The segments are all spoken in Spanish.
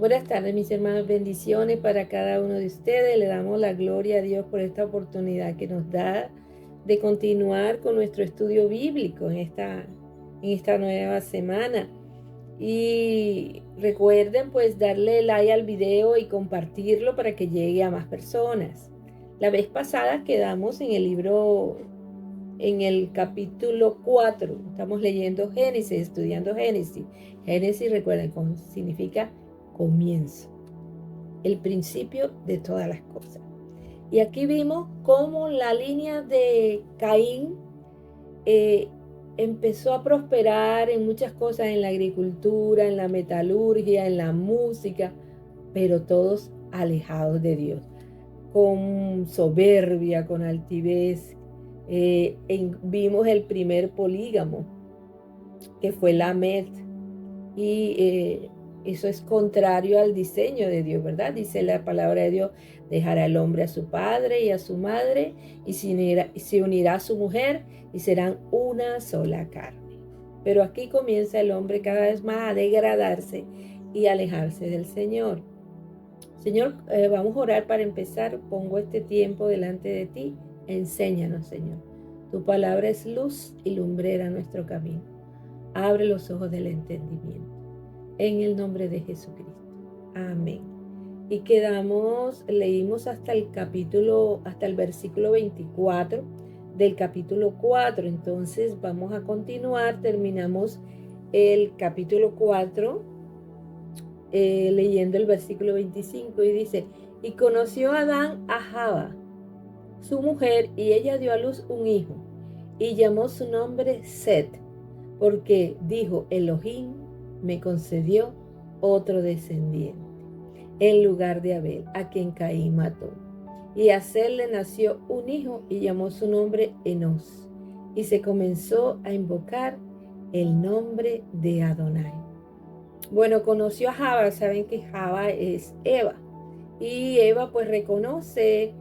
Buenas tardes, mis hermanos. Bendiciones para cada uno de ustedes. Le damos la gloria a Dios por esta oportunidad que nos da de continuar con nuestro estudio bíblico en esta nueva semana. Y recuerden pues darle like al video y compartirlo para que llegue a más personas. La vez pasada quedamos en el capítulo 4. Estamos leyendo Génesis, estudiando Génesis. Génesis, recuerden, significa comienzo, el principio de todas las cosas. Y aquí vimos cómo la línea de Caín empezó a prosperar en muchas cosas, en la agricultura, en la metalurgia, en la música, pero todos alejados de Dios, con soberbia, con altivez. Vimos el primer polígamo, que fue Lamed, y eso es contrario al diseño de Dios, ¿verdad? Dice la palabra de Dios: dejará el hombre a su padre y a su madre, y se unirá a su mujer, y serán una sola carne. Pero aquí comienza el hombre cada vez más a degradarse y alejarse del Señor. Señor, vamos a orar para empezar. Pongo este tiempo delante de ti. Enséñanos, Señor. Tu palabra es luz y lumbrera nuestro camino. Abre los ojos del entendimiento. En el nombre de Jesucristo. Amén. Y leímos hasta el versículo 24 del capítulo 4. Entonces vamos a continuar. Terminamos el capítulo 4 leyendo el versículo 25, y dice: y conoció Adán a Java, su mujer, y ella dio a luz un hijo, y llamó su nombre Set, porque dijo: Elohim me concedió otro descendiente, en lugar de Abel, a quien Caín mató. Y a Set le nació un hijo, y llamó su nombre Enos, y se comenzó a invocar el nombre de Adonai. Bueno, conoció a Java. Saben que Java es Eva, y Eva pues reconoce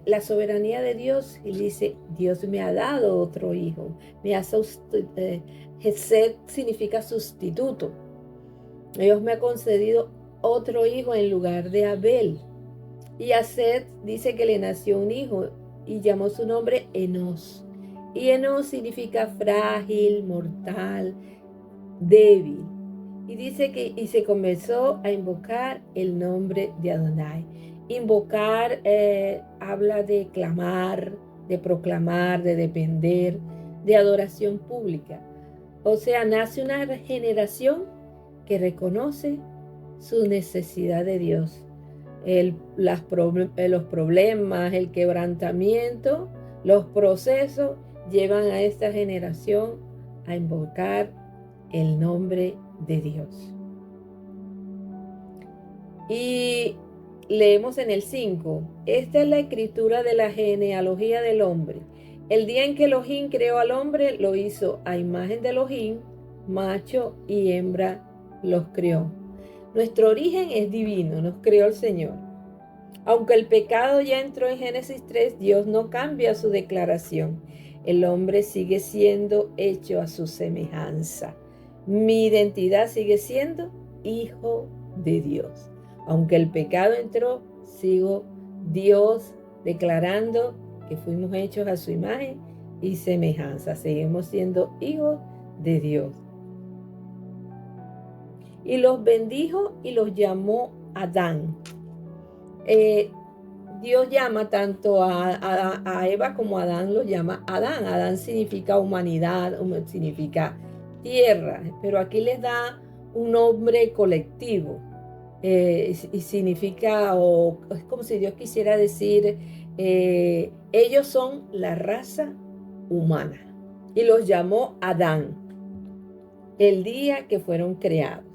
la soberanía de Dios y dice: Dios me ha dado otro hijo, Set significa sustituto. Dios me ha concedido otro hijo en lugar de Abel. Y a Set dice que le nació un hijo, y llamó su nombre Enos. Y Enos significa frágil, mortal, débil. Y dice que se comenzó a invocar el nombre de Adonai. Invocar habla de clamar, de proclamar, de depender, de adoración pública. O sea, nace una generación que reconoce su necesidad de Dios. Los problemas, el quebrantamiento, los procesos llevan a esta generación a invocar el nombre de Dios. Y leemos en el 5: esta es la escritura de la genealogía del hombre. El día en que Elohim creó al hombre, lo hizo a imagen de Elohim, macho y hembra los creó. Nuestro origen es divino, nos creó el Señor. Aunque el pecado ya entró en Génesis 3, Dios no cambia su declaración. El hombre sigue siendo hecho a su semejanza. Mi identidad sigue siendo hijo de Dios. Aunque el pecado entró, sigo Dios declarando que fuimos hechos a su imagen y semejanza. Seguimos siendo hijos de Dios. Y los bendijo y los llamó Adán. Dios llama tanto a Eva como a Adán, lo llama Adán. Adán significa humanidad, significa tierra, pero aquí les da un nombre colectivo, y significa, o es como si Dios quisiera decir, ellos son la raza humana, y los llamó Adán el día que fueron creados.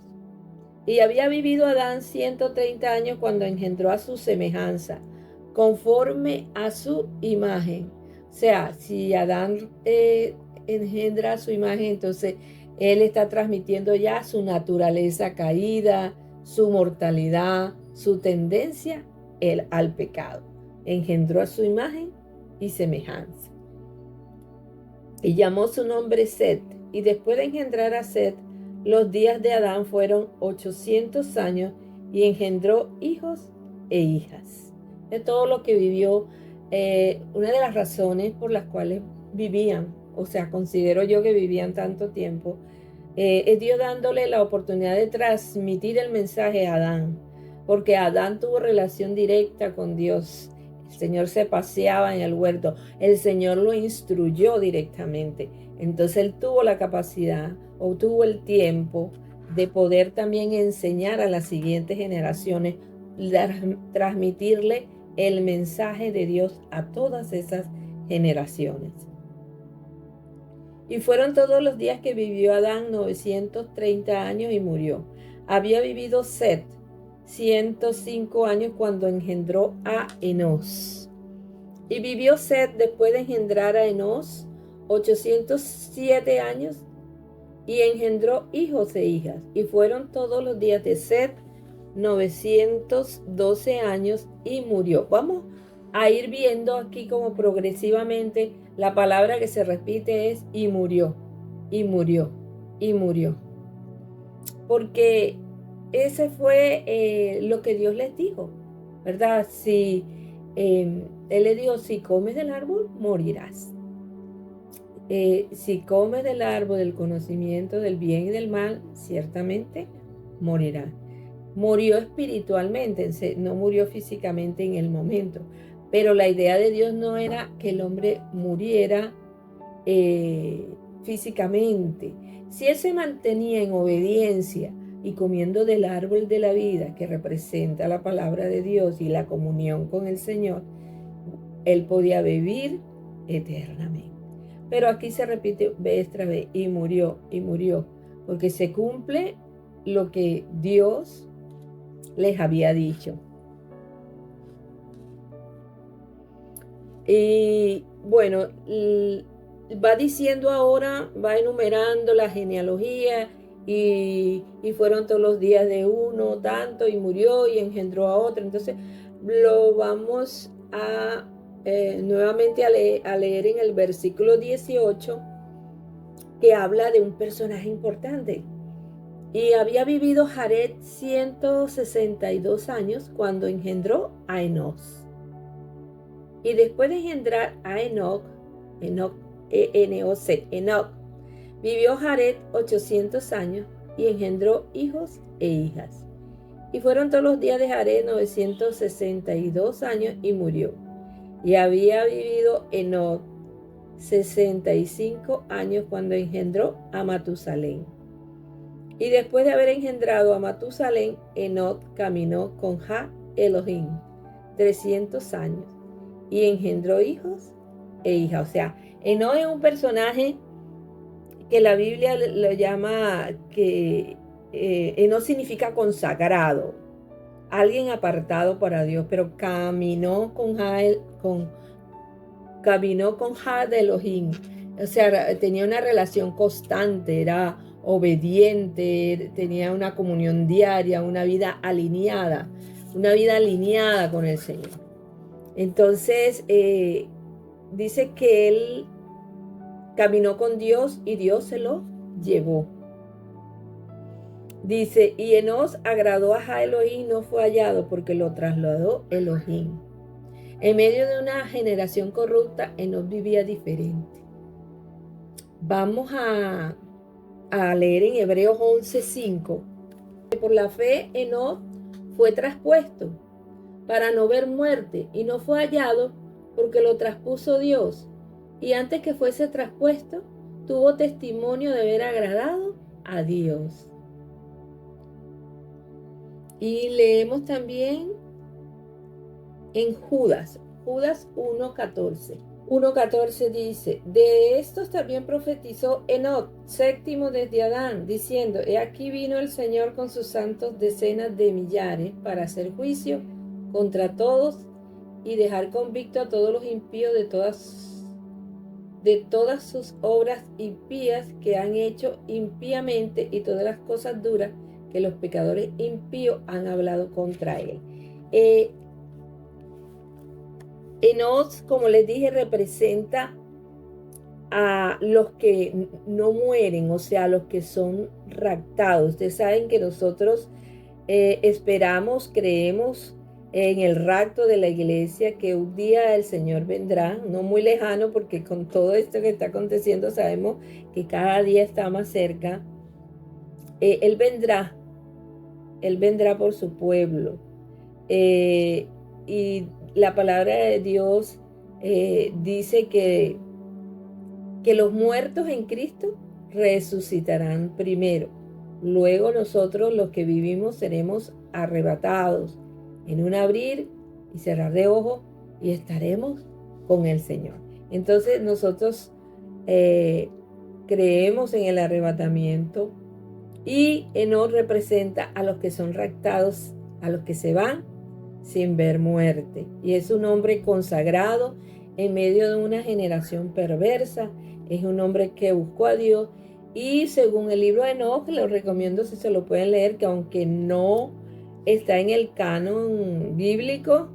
Y había vivido Adán 130 años cuando engendró a su semejanza, conforme a su imagen. O sea, si Adán engendra a su imagen, entonces él está transmitiendo ya su naturaleza caída, su mortalidad, su tendencia al pecado. Engendró a su imagen y semejanza. Y llamó su nombre Set. Y después de engendrar a Set, los días de Adán fueron 800 años y engendró hijos e hijas. De todo lo que vivió, una de las razones por las cuales vivían, o sea, considero yo que vivían tanto tiempo, es Dios dándole la oportunidad de transmitir el mensaje a Adán, porque Adán tuvo relación directa con Dios. El Señor se paseaba en el huerto, el Señor lo instruyó directamente. Entonces él tuvo la capacidad o tuvo el tiempo de poder también enseñar a las siguientes generaciones, transmitirle el mensaje de Dios a todas esas generaciones. Y fueron todos los días que vivió Adán 930 años y murió. Había vivido Set 105 años cuando engendró a Enos. Y vivió Set después de engendrar a Enos 807 años y engendró hijos e hijas. Y fueron todos los días de Set 912 años y murió. Vamos a ir viendo aquí como progresivamente la palabra que se repite es y murió, y murió, y murió. Porque ese fue lo que Dios les dijo, ¿verdad? Si Él le dijo, si comes del árbol, morirás. Si comes del árbol del conocimiento del bien y del mal, ciertamente morirás. Murió espiritualmente, no murió físicamente en el momento. Pero la idea de Dios no era que el hombre muriera físicamente. Si él se mantenía en obediencia y comiendo del árbol de la vida, que representa la palabra de Dios y la comunión con el Señor, él podía vivir eternamente. Pero aquí se repite vez tras vez, y murió, porque se cumple lo que Dios les había dicho. Y bueno, va diciendo ahora, va enumerando la genealogía y fueron todos los días de uno tanto y murió y engendró a otro. Entonces lo vamos a nuevamente a leer en el versículo 18, que habla de un personaje importante. Y había vivido Jared 162 años cuando engendró a Enos. Y después de engendrar a Enoc, Enoc, vivió Jared 800 años y engendró hijos e hijas. Y fueron todos los días de Jared 962 años y murió. Y había vivido Enoc 65 años cuando engendró a Matusalén. Y después de haber engendrado a Matusalén, Enoc caminó con Ja Elohim 300 años y engendró hijos e hijas. O sea, Enoc es un personaje que la Biblia lo llama, que Enoc significa consagrado, alguien apartado para Dios, pero caminó con Ja de Elohim. O sea, tenía una relación constante, era obediente, tenía una comunión diaria, una vida alineada con el Señor. Entonces, dice que él caminó con Dios y Dios se lo llevó. Dice, y Enos agradó a Ja Elohim, no fue hallado porque lo trasladó Elohim. En medio de una generación corrupta, Enos vivía diferente. Vamos a leer en Hebreos 11:5. Por la fe, Enos fue traspuesto para no ver muerte y no fue hallado porque lo traspuso Dios. Y antes que fuese traspuesto, tuvo testimonio de haber agradado a Dios. Y leemos también en Judas 1:14. 1:14 dice, de estos también profetizó Enoc, séptimo desde Adán, diciendo, he aquí vino el Señor con sus santos decenas de millares para hacer juicio contra todos y dejar convicto a todos los impíos de todas sus obras impías que han hecho impíamente y todas las cosas duras que los pecadores impíos han hablado contra él. Enos, como les dije, representa a los que no mueren, o sea, a los que son raptados. Ustedes saben que nosotros esperamos, creemos en el rapto de la iglesia, que un día el Señor vendrá, no muy lejano, porque con todo esto que está aconteciendo sabemos que cada día está más cerca. Él vendrá por su pueblo. Y la palabra de Dios dice que los muertos en Cristo resucitarán primero. Luego nosotros los que vivimos seremos arrebatados en un abrir y cerrar de ojos y estaremos con el Señor. Entonces nosotros creemos en el arrebatamiento y Enoc representa a los que son raptados, a los que se van sin ver muerte. Y es un hombre consagrado en medio de una generación perversa. Es un hombre que buscó a Dios. Y según el libro de Enoc, lo recomiendo si se lo pueden leer, que aunque no está en el canon bíblico,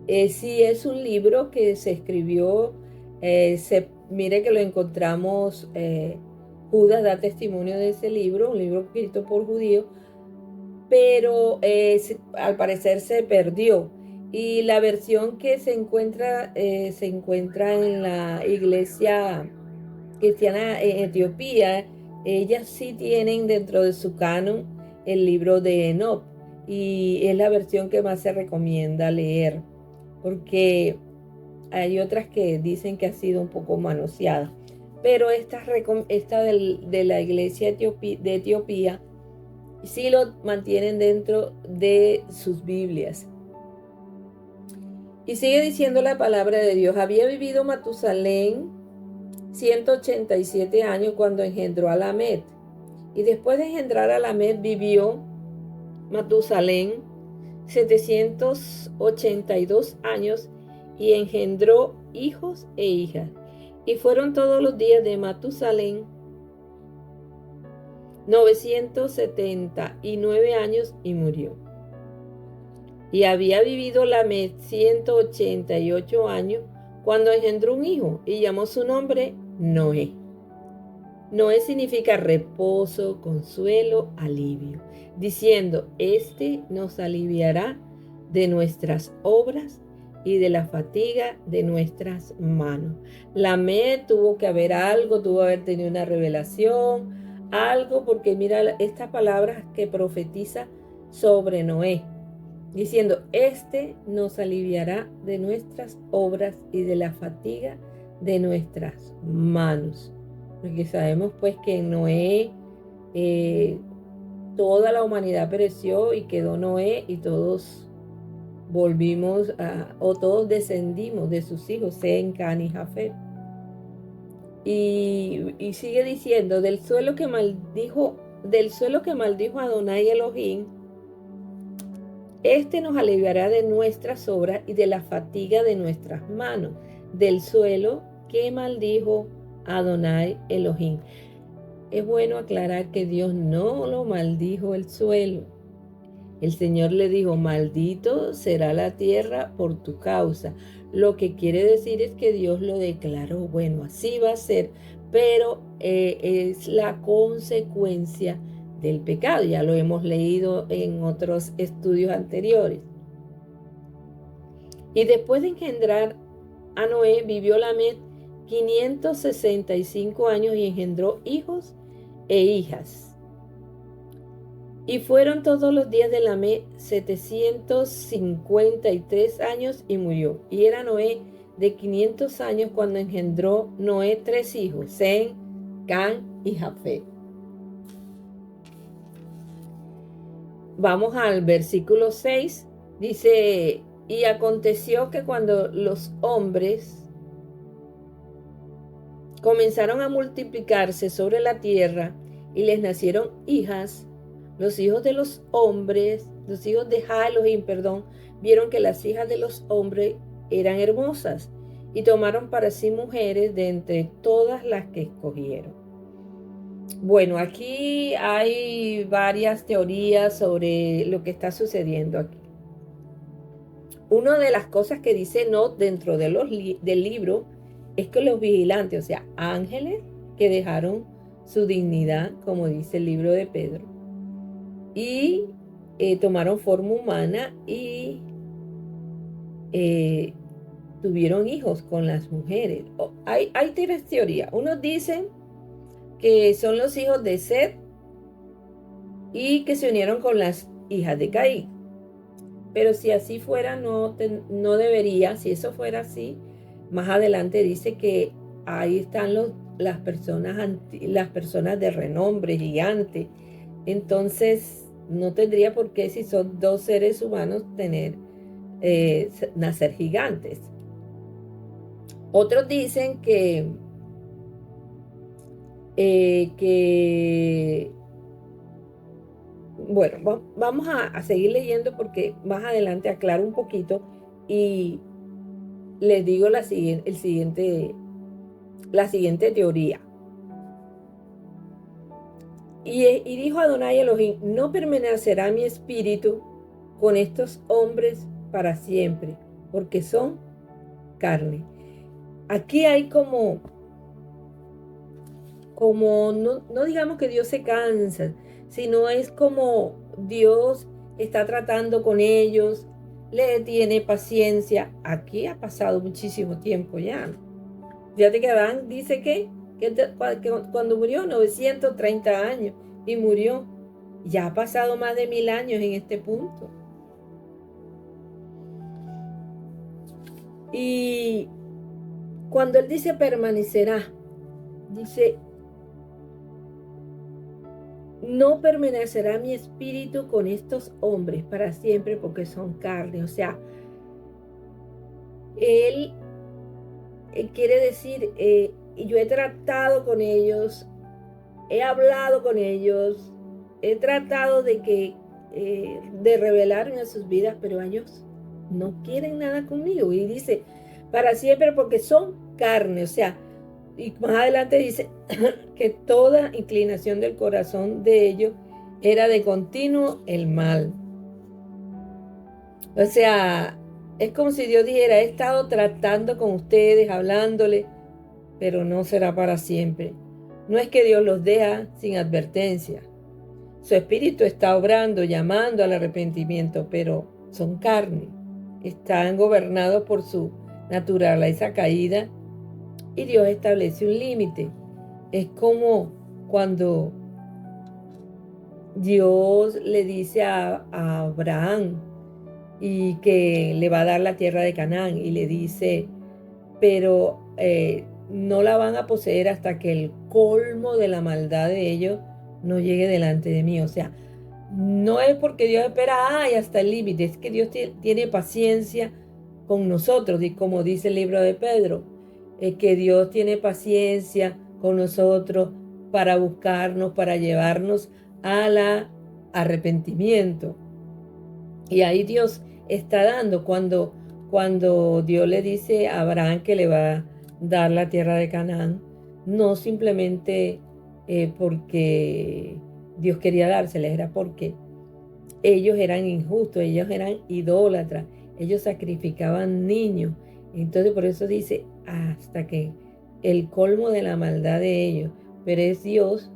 sí es un libro que se escribió, mire que lo encontramos, Judas da testimonio de ese libro, un libro escrito por judíos, pero al parecer se perdió. Y la versión que se encuentra en la iglesia cristiana en Etiopía, ellas sí tienen dentro de su canon el libro de Enoc, y es la versión que más se recomienda leer, porque hay otras que dicen que ha sido un poco manoseada. Pero esta de la iglesia de Etiopía sí lo mantienen dentro de sus Biblias. Y sigue diciendo la palabra de Dios: había vivido Matusalén 187 años cuando engendró a Lamed. Y después de engendrar a Lamed vivió Matusalén 782 años y engendró hijos e hijas. Y fueron todos los días de Matusalén 979 años y murió. Y había vivido Lamed 188 años cuando engendró un hijo y llamó su nombre Noé. Noé significa reposo, consuelo, alivio, diciendo: este nos aliviará de nuestras obras y de la fatiga de nuestras manos. Lamed tuvo que haber algo, tuvo que haber tenido una revelación, algo, porque mira estas palabras que profetiza sobre Noé, diciendo: este nos aliviará de nuestras obras y de la fatiga de nuestras manos. Porque sabemos pues que en Noé toda la humanidad pereció y quedó Noé, y todos todos descendimos de sus hijos, Sem, Cam y Jafet. Y sigue diciendo: del suelo que maldijo Adonai Elohim, este nos aliviará de nuestras obras y de la fatiga de nuestras manos. Del suelo que maldijo Adonai Elohim. Es bueno aclarar que Dios no lo maldijo el suelo. El Señor le dijo: maldito será la tierra por tu causa. Lo que quiere decir es que Dios lo declaró. Bueno, así va a ser, pero es la consecuencia del pecado. Ya lo hemos leído en otros estudios anteriores. Y después de engendrar a Noé, vivió Lamed 565 años y engendró hijos e hijas. Y fueron todos los días de Lamed 753 años y murió. Y era Noé de 500 años cuando engendró Noé 3 hijos, Sem, Cam y Jafet. Vamos al versículo 6. Dice: y aconteció que cuando los hombres comenzaron a multiplicarse sobre la tierra y les nacieron hijas, los hijos de los hombres, los hijos de Elohim, vieron que las hijas de los hombres eran hermosas y tomaron para sí mujeres de entre todas las que escogieron. Bueno, aquí hay varias teorías sobre lo que está sucediendo aquí. Una de las cosas que dice Enoc dentro de del libro es que los vigilantes, o sea, ángeles que dejaron su dignidad, como dice el libro de Pedro, y tomaron forma humana y eh, tuvieron hijos con las mujeres. Hay tres teorías. Unos dicen que son los hijos de Seth y que se unieron con las hijas de Caín. Pero si así fuera, no debería, si eso fuera así, más adelante dice que ahí están las personas de renombre gigante. Entonces, no tendría por qué, si son dos seres humanos, nacer gigantes. Otros dicen que bueno, vamos a seguir leyendo porque más adelante aclaro un poquito y les digo la siguiente teoría. Y dijo Adonai Elohim, no permanecerá mi espíritu con estos hombres para siempre, porque son carne. Aquí hay como no digamos que Dios se cansa, sino es como Dios está tratando con ellos, le tiene paciencia. Aquí ha pasado muchísimo tiempo ya. Fíjate que Adán dice que cuando murió, 930 años, y murió. Ya ha pasado más de 1000 años en este punto. Y cuando él dice permanecerá, dice, no permanecerá mi espíritu con estos hombres para siempre porque son carne. O sea, él quiere decir, yo he tratado con ellos, he hablado con ellos, he tratado de revelarme a sus vidas, pero ellos no quieren nada conmigo. Y dice, para siempre porque son carne. O sea, y más adelante dice que toda inclinación del corazón de ellos era de continuo el mal. O sea, es como si Dios dijera, he estado tratando con ustedes, hablándole, pero no será para siempre. No es que Dios los deja sin advertencia. Su espíritu está obrando, llamando al arrepentimiento, pero son carne. Están gobernados por su naturaleza caída y Dios establece un límite. Es como cuando Dios le dice a Abraham y que le va a dar la tierra de Canaán y le dice, pero no la van a poseer hasta que el colmo de la maldad de ellos no llegue delante de mí. O sea, no es porque Dios espera, hasta el límite, es que Dios tiene paciencia con nosotros, y como dice el libro de Pedro, es que Dios tiene paciencia con nosotros para buscarnos, para llevarnos al arrepentimiento. Y ahí Dios está dando cuando Dios le dice a Abraham que le va a dar la tierra de Canaán, no simplemente porque Dios quería dárseles, era porque ellos eran injustos, ellos eran idólatras, ellos sacrificaban niños. Entonces por eso dice, hasta que el colmo de la maldad de ellos, pero es Dios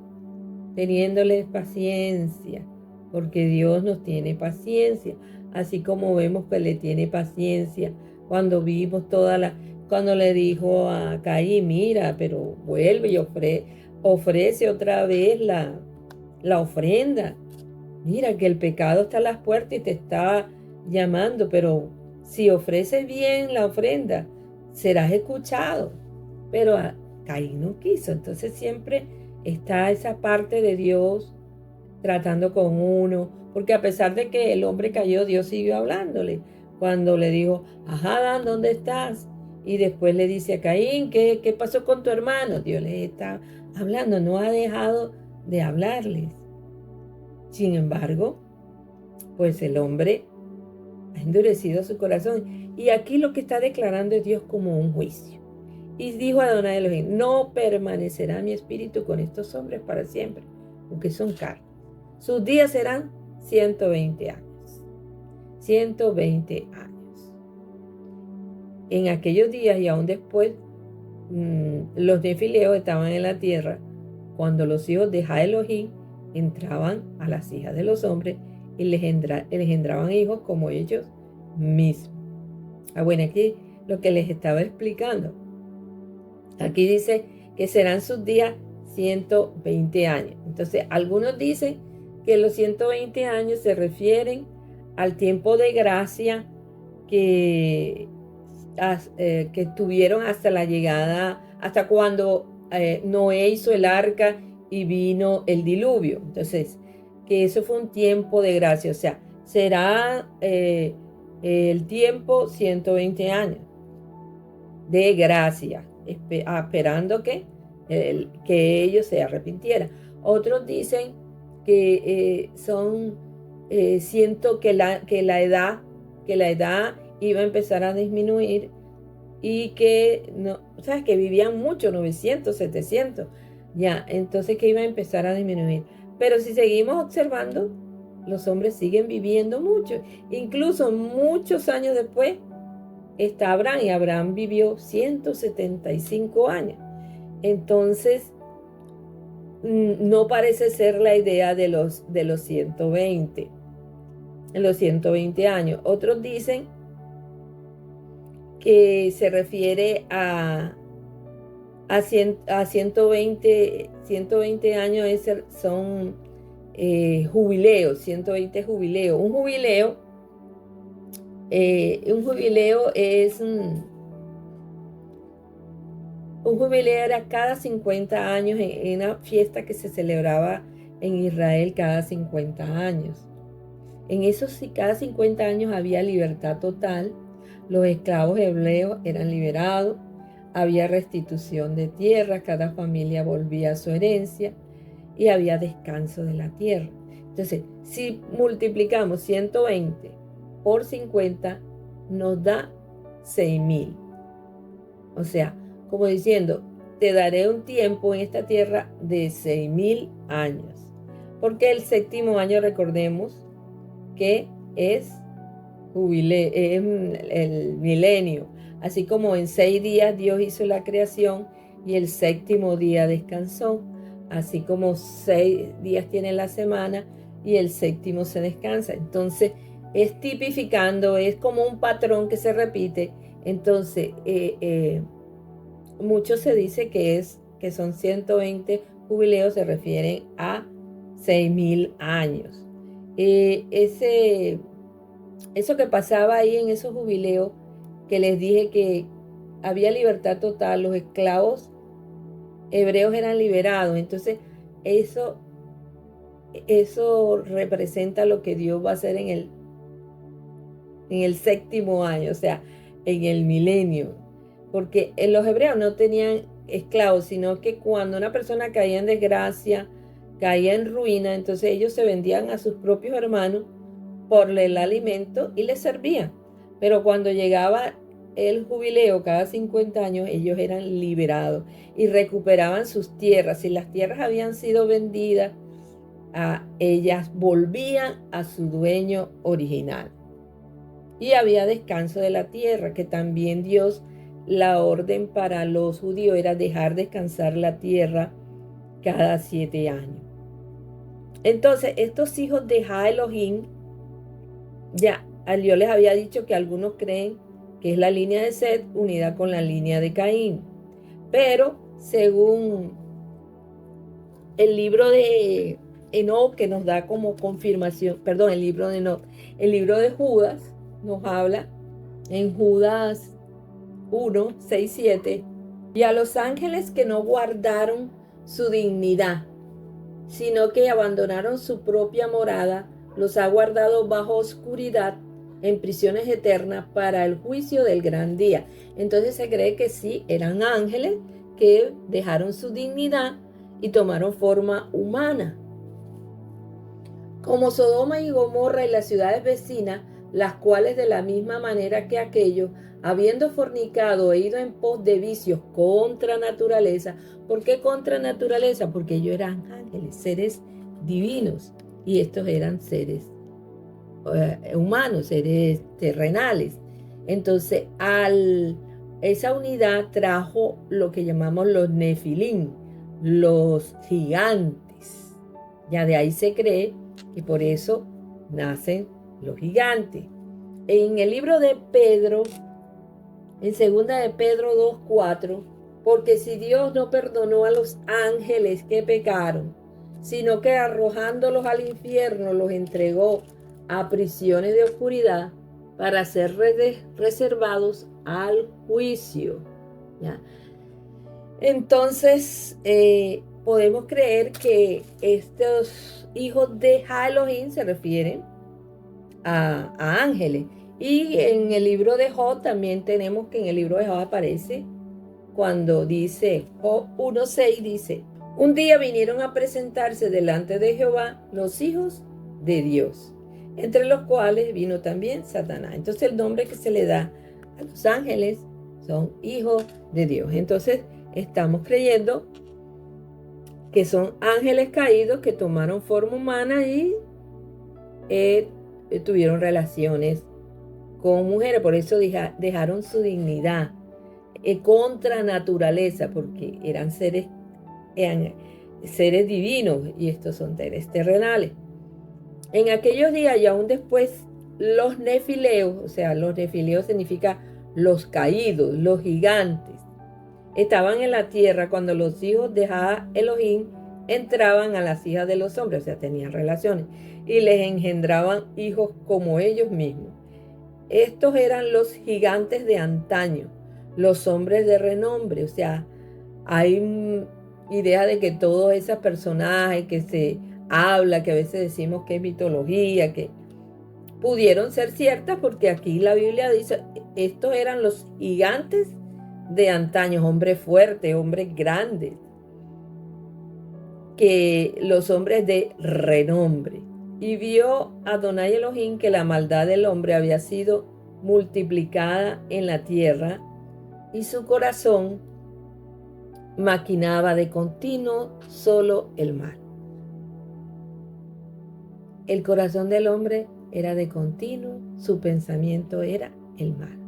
teniéndoles paciencia, porque Dios nos tiene paciencia, así como vemos que le tiene paciencia cuando vimos cuando le dijo a Caín, mira, pero vuelve y ofrece otra vez la ofrenda. Mira que el pecado está a las puertas y te está llamando, pero si ofreces bien la ofrenda, serás escuchado. Pero Caín no quiso, entonces siempre está esa parte de Dios tratando con uno, porque a pesar de que el hombre cayó, Dios siguió hablándole. Cuando le dijo, ajá, Adán, ¿dónde estás? Y después le dice a Caín, ¿qué pasó con tu hermano? Dios le está hablando, no ha dejado de hablarles. Sin embargo, pues el hombre ha endurecido su corazón. Y aquí lo que está declarando es Dios como un juicio. Y dijo Adonai Elohim, no permanecerá mi espíritu con estos hombres para siempre, porque son carne. Sus días serán 120 años. 120 años. En aquellos días y aún después los nefileos estaban en la tierra cuando los hijos de Ha-Elohim entraban a las hijas de los hombres y les engendraban hijos como ellos mismos. Bueno, aquí lo que les estaba explicando. Aquí dice que serán sus días 120 años. Entonces, algunos dicen que los 120 años se refieren al tiempo de gracia que tuvieron hasta la llegada, hasta cuando Noé hizo el arca y vino el diluvio. Entonces, que eso fue un tiempo de gracia, o sea, será el tiempo 120 años de gracia, esperando que ellos se arrepintieran. Otros dicen que siento que la edad iba a empezar a disminuir y que, no, sabes, que vivían mucho, 900, 700, ya, entonces que iba a empezar a disminuir. Pero si seguimos observando, los hombres siguen viviendo mucho, incluso muchos años después está Abraham, y Abraham vivió 175 años. Entonces, no parece ser la idea de los 120 años. Otros dicen que se refiere a 120 años, son jubileos, 120 jubileos. Un jubileo es un jubileo era cada 50 años en una fiesta que se celebraba en Israel cada 50 años. En esos cada 50 años había libertad total, los esclavos hebreos eran liberados, había restitución de tierra, cada familia volvía a su herencia y había descanso de la tierra. Entonces, si multiplicamos 120 por 50, nos da 6,000. O sea, como diciendo, te daré un tiempo en esta tierra de 6,000 años. Porque el séptimo año, recordemos, que es jubileo, es el milenio. Así como en 6 días Dios hizo la creación y el séptimo día descansó. Así como 6 días tiene la semana y el séptimo se descansa. Entonces, es tipificando, es como un patrón que se repite. Entonces, mucho se dice que son 120 jubileos, se refieren a 6,000 años. Eso que pasaba ahí en esos jubileos, que les dije que había libertad total, los esclavos hebreos eran liberados. Entonces, eso representa lo que Dios va a hacer en el séptimo año, o sea, en el milenio. Porque los hebreos no tenían esclavos, sino que cuando una persona caía en desgracia, caía en ruina, entonces ellos se vendían a sus propios hermanos por el alimento y les servían. Pero cuando llegaba el jubileo cada 50 años, ellos eran liberados y recuperaban sus tierras. Si las tierras habían sido vendidas, ellas volvían a su dueño original. Y había descanso de la tierra, que también Dios, la orden para los judíos era dejar descansar la tierra cada 7 años. Entonces, estos hijos de Ha-Elohim, ya yo les había dicho que algunos creen que es la línea de Set unida con la línea de Caín. Pero según el libro de Enoc, que nos da como confirmación, perdón, el libro de Enoc, el libro de Judas nos habla en Judas 1, 6, 7, y a los ángeles que no guardaron su dignidad, sino que abandonaron su propia morada, los ha guardado bajo oscuridad en prisiones eternas para el juicio del gran día. Entonces se cree que sí, eran ángeles que dejaron su dignidad y tomaron forma humana. Como Sodoma y Gomorra y las ciudades vecinas, las cuales de la misma manera que aquellos, habiendo fornicado e ido en pos de vicios contra naturaleza. ¿Por qué contra naturaleza? Porque ellos eran ángeles, seres divinos, y estos eran seres humanos, seres terrenales. Entonces, al esa unidad trajo lo que llamamos los nefilín, los gigantes. Ya de ahí se cree que por eso nacen los gigantes. En el libro de Pedro, en segunda de Pedro 2:4, porque si Dios no perdonó a los ángeles que pecaron, sino que arrojándolos al infierno los entregó a prisiones de oscuridad para ser reservados al juicio. ¿Ya? Entonces, podemos creer que estos hijos de Elohim se refieren a ángeles. Y en el libro de Job también tenemos que en el libro de Job aparece cuando dice, Job 1:6 dice, un día vinieron a presentarse delante de Jehová los hijos de Dios, entre los cuales vino también Satanás. Entonces el nombre que se le da a los ángeles son hijos de Dios. Entonces estamos creyendo que son ángeles caídos que tomaron forma humana y tuvieron relaciones con mujeres. Por eso dejaron su dignidad contra naturaleza, porque eran seres divinos y estos son seres terrenales. En aquellos días y aún después, los nefileos, o sea, los nefileos significa los caídos, los gigantes, estaban en la tierra cuando los hijos de Elohim entraban a las hijas de los hombres, o sea, tenían relaciones, y les engendraban hijos como ellos mismos. Estos eran los gigantes de antaño, los hombres de renombre, o sea, hay idea de que todos esos personajes que se habla, que a veces decimos que es mitología, que pudieron ser ciertas, porque aquí la Biblia dice, estos eran los gigantes de antaño, hombres fuertes, hombres grandes, que los hombres de renombre. Y vio Adonai Elohim que la maldad del hombre había sido multiplicada en la tierra y su corazón maquinaba de continuo solo el mal. El corazón del hombre era de continuo, su pensamiento era el mal.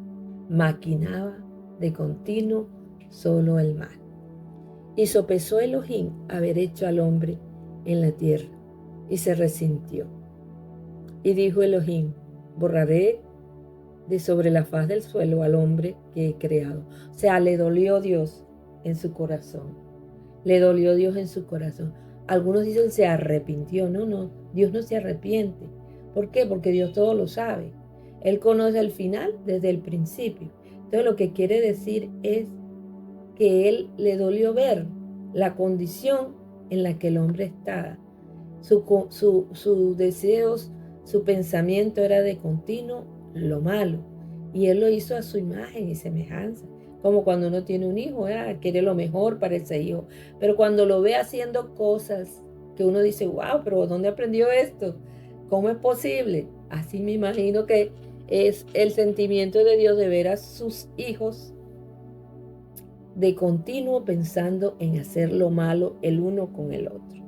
Maquinaba de continuo solo el mal. Y sopesó Elohim haber hecho al hombre en la tierra, y se resintió. Y dijo Elohim, borraré de sobre la faz del suelo al hombre que he creado. O sea, le dolió Dios en su corazón. Le dolió Dios en su corazón. Algunos dicen se arrepintió. No, Dios no se arrepiente. ¿Por qué? Porque Dios todo lo sabe. Él conoce el final desde el principio. Entonces lo que quiere decir es que Él le dolió ver la condición en la que el hombre estaba. Sus deseos, su pensamiento era de continuo lo malo. Y Él lo hizo a su imagen y semejanza. Como cuando uno tiene un hijo, quiere lo mejor para ese hijo. Pero cuando lo ve haciendo cosas que uno dice, wow, pero ¿dónde aprendió esto? ¿Cómo es posible? Así me imagino que es el sentimiento de Dios de ver a sus hijos de continuo pensando en hacer lo malo el uno con el otro.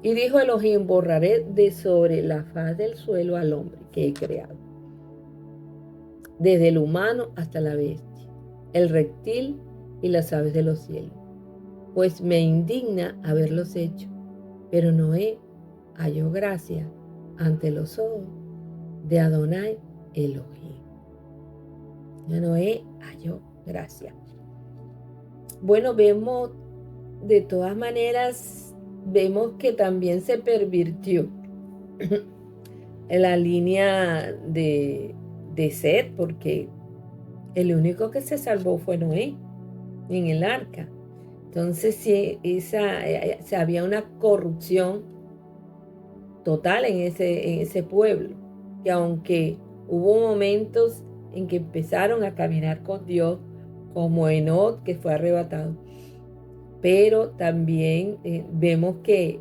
Y dijo Elohim, borraré de sobre la faz del suelo al hombre que he creado, desde el humano hasta la bestia, el reptil y las aves de los cielos, pues me indigna haberlos hecho. Pero Noé halló gracia ante los ojos de Adonai Elohim. Noé halló gracia. Bueno, vemos de todas maneras, vemos que también se pervirtió en la línea de Seth, porque el único que se salvó fue Noé en el arca. Entonces, sí, había una corrupción total en ese pueblo, que aunque hubo momentos en que empezaron a caminar con Dios, como Enoc, que fue arrebatado, pero también vemos que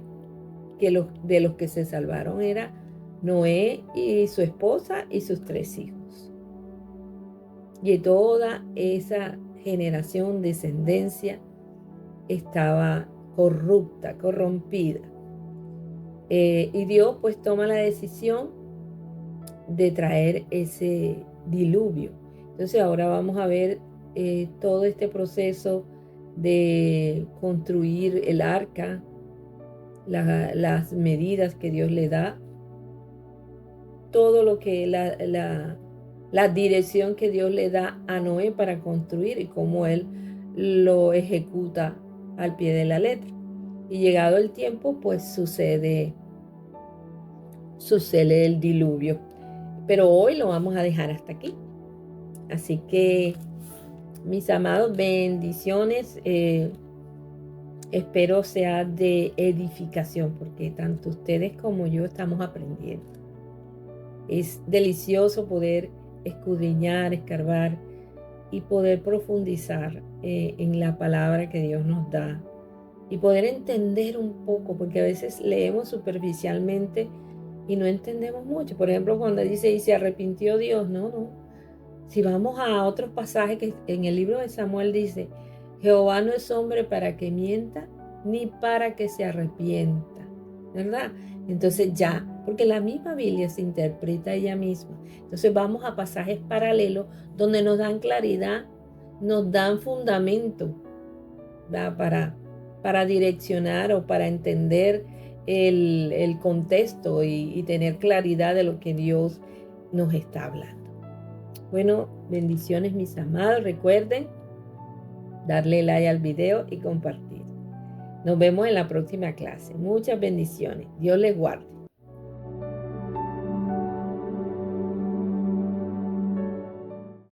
de los que se salvaron era Noé y su esposa y sus 3 hijos. Y toda esa generación, descendencia, estaba corrupta, corrompida. Y Dios pues toma la decisión de traer ese diluvio. Entonces ahora vamos a ver todo este proceso de construir el arca, las medidas que Dios le da, todo lo que la dirección que Dios le da a Noé para construir y cómo él lo ejecuta al pie de la letra. Y llegado el tiempo, pues sucede el diluvio. Pero hoy lo vamos a dejar hasta aquí. Así que, mis amados, bendiciones. Espero sea de edificación, porque tanto ustedes como yo estamos aprendiendo. Es delicioso poder escudriñar, escarbar y poder profundizar en la palabra que Dios nos da y poder entender un poco, porque a veces leemos superficialmente y no entendemos mucho. Por ejemplo, cuando dice, y se arrepintió Dios, no. Si vamos a otros pasajes que en el libro de Samuel dice, Jehová no es hombre para que mienta, ni para que se arrepienta, ¿verdad? Entonces ya, porque la misma Biblia se interpreta ella misma. Entonces vamos a pasajes paralelos donde nos dan claridad, nos dan fundamento, ¿verdad? Para direccionar o para entender el contexto y tener claridad de lo que Dios nos está hablando. Bueno, bendiciones mis amados. Recuerden darle like al video y compartir. Nos vemos en la próxima clase. Muchas bendiciones. Dios les guarde.